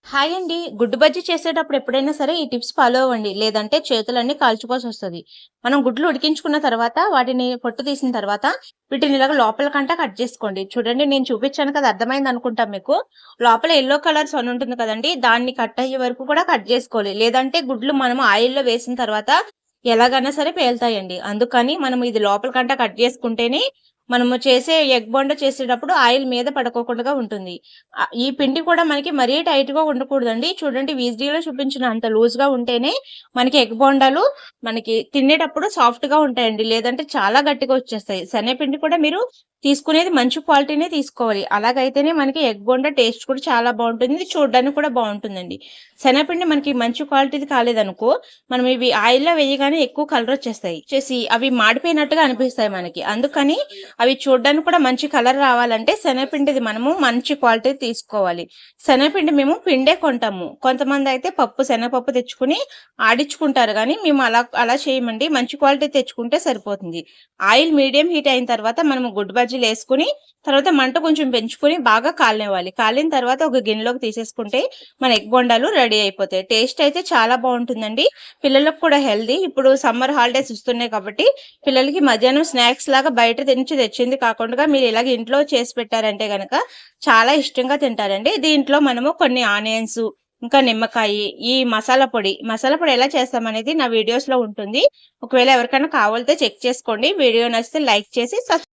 Hi అండి. గుడ్డు బజ్జీ చేసేటప్పుడు ఎప్పుడైనా సరే ఈ టిప్స్ ఫాలో అవ్వండి. లేదంటే చేతులన్నీ కాల్చుకోవాల్సొస్తది. మనం గుడ్లు ఉడికించుకున్న తర్వాత వాటిని పొట్టు తీసిన తర్వాత వీటిని ఇలాగ లోపలకంట కట్ చేసుకోండి. చూడండి నేను చూపిచ్చాను కదా! అర్థమైందనుకుంటా మీకు. లోపల యెల్లో కలర్ సొన ఉంటుంది కదండీ! దాన్ని కట్ అయ్యే వరకు కూడా కట్ జేసుకోవాలి. లేదంటే గుడ్లు మనం ఆయిల్‌లో వేసిన తర్వాత ఎలాగైనా సరే పేలుతాయండి. అందుకని మనం ఇది లోపలకంట కట్ జేసుకుంటేనే మనము చేసే ఎగ్ బోండా చేసేటప్పుడు ఆయిల్ మీద పడుకోకుండా ఉంటుంది. ఈ పిండి కూడా మనకి మరీ టైట్‌గా ఉండకూడదండి. చూడండి వీడియోలో చూపించిన అంత లూజ్‌గా ఉంటేనే మనకి ఎగ్ బోండాలు మనకి తినేటప్పుడు సాఫ్ట్‌గా ఉంటాయండి. లేదంటే చాలా గట్టిగా వచ్చేస్తాయి. శనగపిండి కూడా మీరు తీసుకునేది మంచి క్వాలిటీనే తీసుకోవాలి. అలాగైతేనే మనకి ఎగ్ బోండా టేస్ట్ కూడా చాలా బావుంటుంది. చూడడానికి కూడా బావుంటుందండి. శనగపిండి మనకి మంచి క్వాలిటీది కాలేదనుకో, మనం ఇవి ఆయిల్‌లో వేయగానే ఎక్కువ కలరొచ్చేస్తాయి. అవి మాడిపోయినట్టుగా అనిపిస్తాయి మనకి. అందుకని అవి చూడ్డానికి కూడా మంచి కలర్ రావాలంటే శనగపిండిది మనము మంచి క్వాలిటీ తీసుకోవాలి. శనగపిండి మేము పిండే కొంటాము. కొంతమందయితే శనగపప్పు తెచ్చుకొని ఆడించుకుంటారు గానీ, మేము అలా చేయమండి. మంచి క్వాలిటీ తెచ్చుకుంటే సరిపోతుంది. ఆయిల్ మీడియం హీట్ అయిన తర్వాత మనము గుడ్డు బజ్జీలేసుకొని, తర్వాత మంట కొంచెం పెంచుకొని బాగా కాలనివ్వాలి. కాలిన తర్వాత ఒక గిన్నెలోకి తీసేసుకుంటే మన ఎగ్ బోండాలు రెడీ అయిపోతాయి. టేస్ట్ అయితే చాలా బావుంటుందండి. పిల్లలకు కూడా హెల్తీ. ఇప్పుడు సమ్మర్ హాలిడేస్ వస్తున్నాయి కాబట్టి పిల్లలకి మధ్యాహ్నం స్నాక్స్ లాగా బయట నుంచి తెచ్చింది కాకుండా మీరు ఇలాగ ఇంట్లో చేసి పెట్టారంటే గనక చాలా ఇష్టంగా తింటారండి. దీంట్లో మనము కొన్ని ఆనియన్స్, ఇంకా నిమ్మకాయి, ఈ మసాలా పొడి ఎలా చేస్తామనేది నా వీడియోస్‌లో ఉంటుంది. ఒకవేళ ఎవరికైనా కావాలితే చెక్ చేసుకోండి. వీడియో నచ్చితే లైక్ చేసి